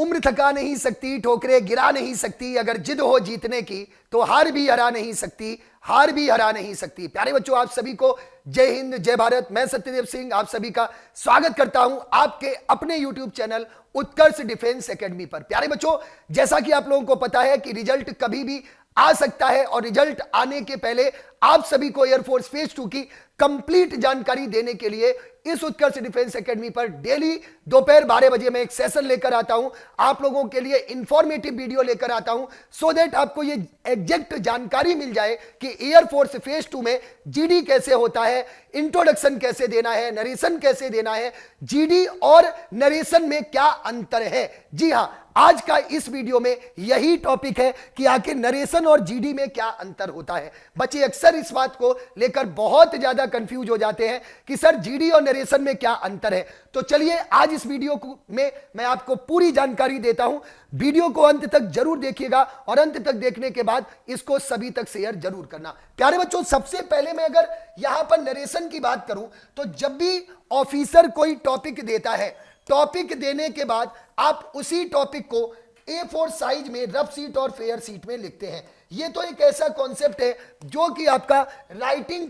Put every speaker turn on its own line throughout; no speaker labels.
उम्र थका नहीं सकती, ठोकरें गिरा नहीं सकती, अगर जिद हो जीतने की तो हार भी हरा नहीं सकती, हार भी हरा नहीं सकती। प्यारे बच्चों, आप सभी को जय हिंद, जय भारत। मैं सत्यदेव सिंह आप सभी का स्वागत करता हूं आपके अपने YouTube चैनल उत्कर्ष डिफेंस एकेडमी पर। प्यारे बच्चों, जैसा कि आप लोगों को पता है कि रिजल्ट कभी भी आ सकता है और रिजल्ट आने के पहले आप सभी को एयरफोर्स फेज 2 की कंप्लीट जानकारी देने के लिए इस उत्कर्ष डिफेंस एकेडमी पर डेली दोपहर 12 बजे मैं एक सेशन लेकर आता हूं, आप लोगों के लिए इंफॉर्मेटिव वीडियो लेकर आता हूं, सो दैट आपको ये एग्जैक्ट जानकारी मिल जाए कि एयरफोर्स फेज 2 में जीडी कैसे होता है, इंट्रोडक्शन कैसे देना है, नरेशन कैसे देना है, जीडी और नरेशन में क्या अंतर है। जी हां, आज का इस वीडियो में यही टॉपिक है कि आखिर नरेशन और जीडी में क्या अंतर होता है। बच्चे अक्सर इस बात को लेकर बहुत ज्यादा कंफ्यूज हो जाते हैं कि सर जीडी और नरेशन में क्या अंतर है। तो चलिए आज इस वीडियो में मैं आपको पूरी जानकारी देता हूं। वीडियो को अंत तक जरूर देखिएगा और अंत तक देखने के बाद इसको सभी तक शेयर जरूर करना। प्यारे बच्चों, सबसे पहले मैं अगर यहां पर नरेशन की बात करूं तो जब भी ऑफिसर कोई टॉपिक देता है, टॉपिक देने के बाद आप उसी टॉपिक को A4 साइज में रफ शीट और फेयर शीट में लिखते हैं। यह तो एक ऐसा कॉन्सेप्ट है जो कि आपका राइटिंग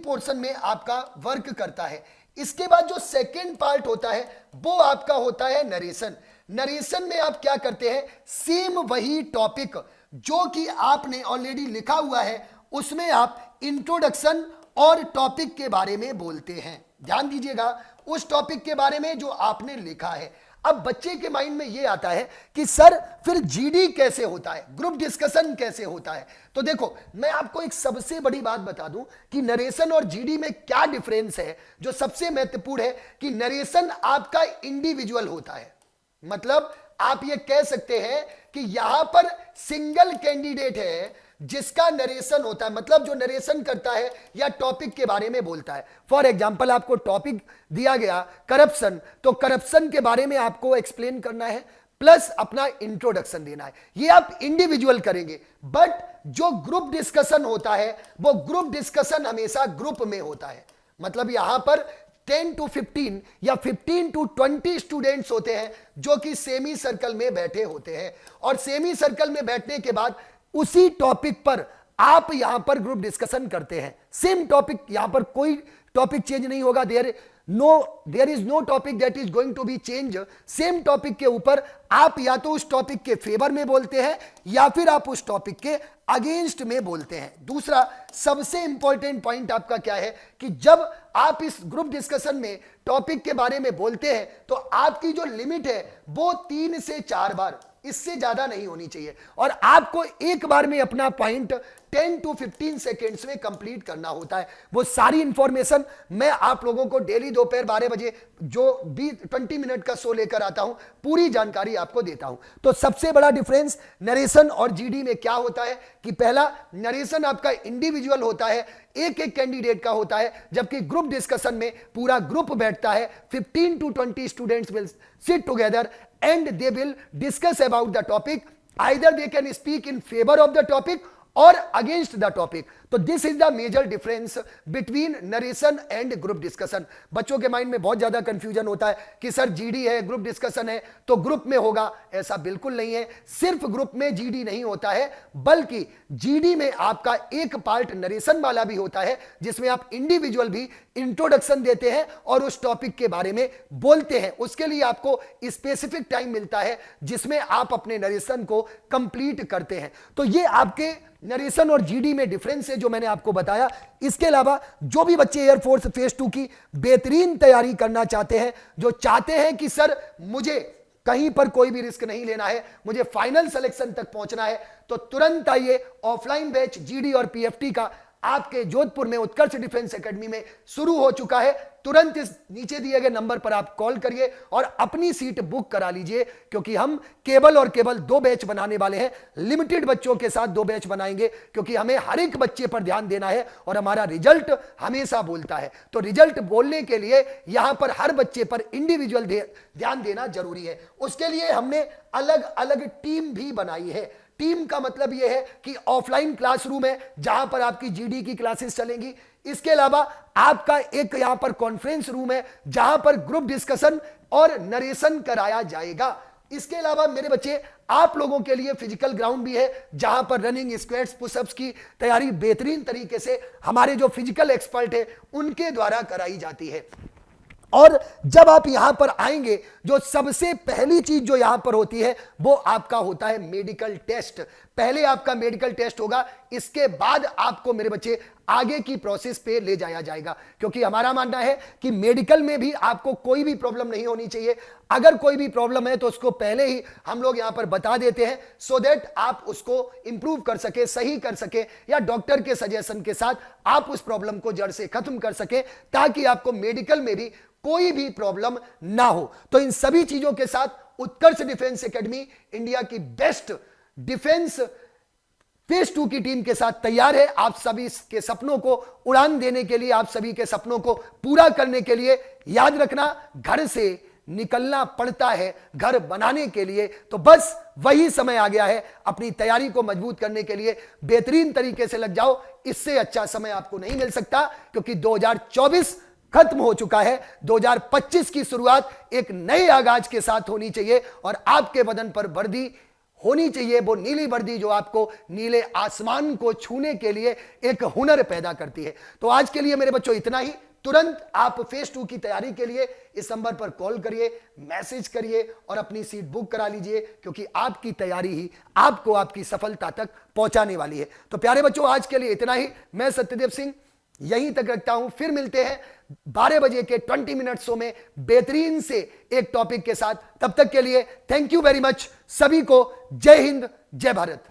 पोर्शन में आपका वर्क करता है। इसके बाद जो सेकंड पार्ट होता है वो आपका होता है नरेशन। नरेशन में आप क्या करते हैं, सेम वही टॉपिक जो कि आपने ऑलरेडी लिखा हुआ है उसमें आप इंट्रोडक्शन और टॉपिक के बारे में बोलते हैं। ध्यान दीजिएगा, उस टॉपिक के बारे में जो आपने लिखा है। अब बच्चे के माइंड में यह आता है कि सर फिर जीडी कैसे होता है, ग्रुप डिस्कशन कैसे होता है। तो देखो, मैं आपको एक सबसे बड़ी बात बता दूं कि नरेशन और जीडी में क्या डिफरेंस है। जो सबसे महत्वपूर्ण है कि नरेशन आपका इंडिविजुअल होता है, मतलब आप ये कह सकते हैं कि यहां पर सिंगल कैंडिडेट है जिसका नरेशन होता है, मतलब जो नरेशन करता है या टॉपिक के बारे में बोलता है। फॉर एग्जांपल, आपको टॉपिक दिया गया करप्शन, तो करप्शन के बारे में आपको एक्सप्लेन करना है प्लस अपना इंट्रोडक्शन देना है। ये आप इंडिविजुअल करेंगे। बट जो ग्रुप डिस्कशन होता है वो ग्रुप डिस्कशन हमेशा ग्रुप में होता है। मतलब यहां पर 10 to 15 या 15 to 20 स्टूडेंट्स होते हैं जो कि सेमी सर्कल में बैठे होते हैं और सेमी सर्कल में बैठने के बाद उसी टॉपिक पर आप यहां पर ग्रुप डिस्कशन करते हैं। सेम टॉपिक, यहां पर कोई टॉपिक चेंज नहीं होगा। There is no topic that is going to be change. Same topic के ऊपर आप या तो उस टॉपिक के फेवर में बोलते हैं या फिर आप उस टॉपिक के अगेंस्ट में बोलते हैं। दूसरा सबसे इंपॉर्टेंट पॉइंट आपका क्या है कि जब आप इस ग्रुप डिस्कशन में टॉपिक के बारे में बोलते हैं तो आपकी जो लिमिट है वो 3 से 4 बार, इससे ज्यादा नहीं होनी चाहिए और आपको एक बार में अपना पॉइंट 10 to 15 सेकेंड्स में कंप्लीट करना होता है। वो सारी इंफॉर्मेशन मैं आप लोगों को डेली दोपहर 12 बजे जो 20 मिनट का शो लेकर आता हूं, पूरी जानकारी आपको देता हूं। तो सबसे बड़ा डिफरेंस नरेशन और जीडी में क्या होता है कि पहला, नरेशन आपका इंडिविजुअल होता है, एक एक कैंडिडेट का होता है, जबकि ग्रुप डिस्कशन में पूरा ग्रुप बैठता है। 15 to 20 students will sit together and they will discuss about the topic. Either they can speak in favor of the topic or against the topic. तो this is the major difference between narration and group discussion. बच्चों के mind में बहुत ज्यादा confusion होता है कि sir GD है, ग्रुप डिस्कशन है तो ग्रुप में होगा। ऐसा बिल्कुल नहीं है। सिर्फ ग्रुप में जीडी नहीं होता है, बल्कि जीडी में आपका एक पार्ट नरेशन वाला भी होता है जिसमें आप इंडिविजुअल भी इंट्रोडक्शन देते हैं और उस टॉपिक के बारे में बोलते हैं। उसके लिए आपको स्पेसिफिक टाइम मिलता है जिसमें आप अपने नरेशन को कंप्लीट करते हैं। तो ये आपके नरेशन और जीडी में डिफरेंस है जो मैंने आपको बताया। इसके अलावा जो भी बच्चे एयरफोर्स फेज 2 की बेहतरीन तैयारी करना चाहते हैं, जो चाहते हैं कि सर मुझे कहीं पर कोई भी रिस्क नहीं लेना है, मुझे फाइनल सिलेक्शन तक पहुंचना है, तो तुरंत आइए। ऑफलाइन बैच जीडी और पीएफटी का आपके जोधपुर में उत्कर्ष डिफेंस एकेडमी में शुरू हो चुका है। तुरंत इस नीचे दिए गए नंबर पर आप कॉल करिए और अपनी सीट बुक करा लीजिए, क्योंकि हम केवल और केवल 2 बैच बनाने वाले हैं। लिमिटेड बच्चों के साथ 2 बैच बनाएंगे, क्योंकि हमें हर एक बच्चे पर ध्यान देना है और हमारा रिजल्ट हमेशा बोलता है। तो रिजल्ट बोलने के लिए यहां पर हर बच्चे पर इंडिविजुअल ध्यान देना जरूरी है। उसके लिए हमने अलग अलग टीम भी बनाई है। टीम का मतलब यह है कि ऑफलाइन क्लासरूम है जहां पर आपकी जीडी की क्लासेस चलेंगी। इसके अलावा आपका एक यहां पर कॉन्फ्रेंस रूम है जहां पर ग्रुप डिस्कशन और नरेशन कराया जाएगा। इसके अलावा मेरे बच्चे आप लोगों के लिए फिजिकल ग्राउंड भी है, जहां पर रनिंग, स्क्वाट्स, पुशअप्स की तैयारी बेहतरीन तरीके से हमारे जो फिजिकल एक्सपर्ट है उनके द्वारा कराई जाती है। और जब आप यहां पर आएंगे, जो सबसे पहली चीज जो यहां पर होती है वो आपका होता है मेडिकल टेस्ट। पहले आपका मेडिकल टेस्ट होगा, इसके बाद आपको मेरे बच्चे आगे की प्रोसेस पे ले जाया जाएगा, क्योंकि हमारा मानना है कि मेडिकल में भी आपको कोई भी प्रॉब्लम नहीं होनी चाहिए। अगर कोई भी प्रॉब्लम है तो उसको पहले ही हम लोग यहां पर बता देते हैं, सो दैट आप उसको इंप्रूव कर सके, सही कर सके, या डॉक्टर के सजेशन के साथ आप उस प्रॉब्लम को जड़ से खत्म कर सके, ताकि आपको मेडिकल में भी कोई भी प्रॉब्लम ना हो। तो इन सभी चीजों के साथ उत्कर्ष डिफेंस एकेडमी इंडिया की बेस्ट डिफेंस फेज 2 की टीम के साथ तैयार है, आप सभी के सपनों को उड़ान देने के लिए, आप सभी के सपनों को पूरा करने के लिए। याद रखना, घर से निकलना पड़ता है घर बनाने के लिए, तो बस वही समय आ गया है अपनी तैयारी को मजबूत करने के लिए। बेहतरीन तरीके से लग जाओ, इससे अच्छा समय आपको नहीं मिल सकता, क्योंकि 2024 खत्म हो चुका है। 2025 की शुरुआत एक नए आगाज के साथ होनी चाहिए, और आपके बदन पर वर्दी होनी चाहिए, वो नीली वर्दी जो आपको नीले आसमान को छूने के लिए एक हुनर पैदा करती है। तो आज के लिए मेरे बच्चों इतना ही। तुरंत आप फेज 2 की तैयारी के लिए इस नंबर पर कॉल करिए, मैसेज करिए और अपनी सीट बुक करा लीजिए, क्योंकि आपकी तैयारी ही आपको आपकी सफलता तक पहुंचाने वाली है। तो प्यारे बच्चों, आज के लिए इतना ही। मैं सत्यदेव सिंह यहीं तक रखता हूं, फिर मिलते हैं 12 बजे के 20 मिनट शो में बेहतरीन से एक टॉपिक के साथ। तब तक के लिए थैंक यू वेरी मच। सभी को जय हिंद, जय भारत।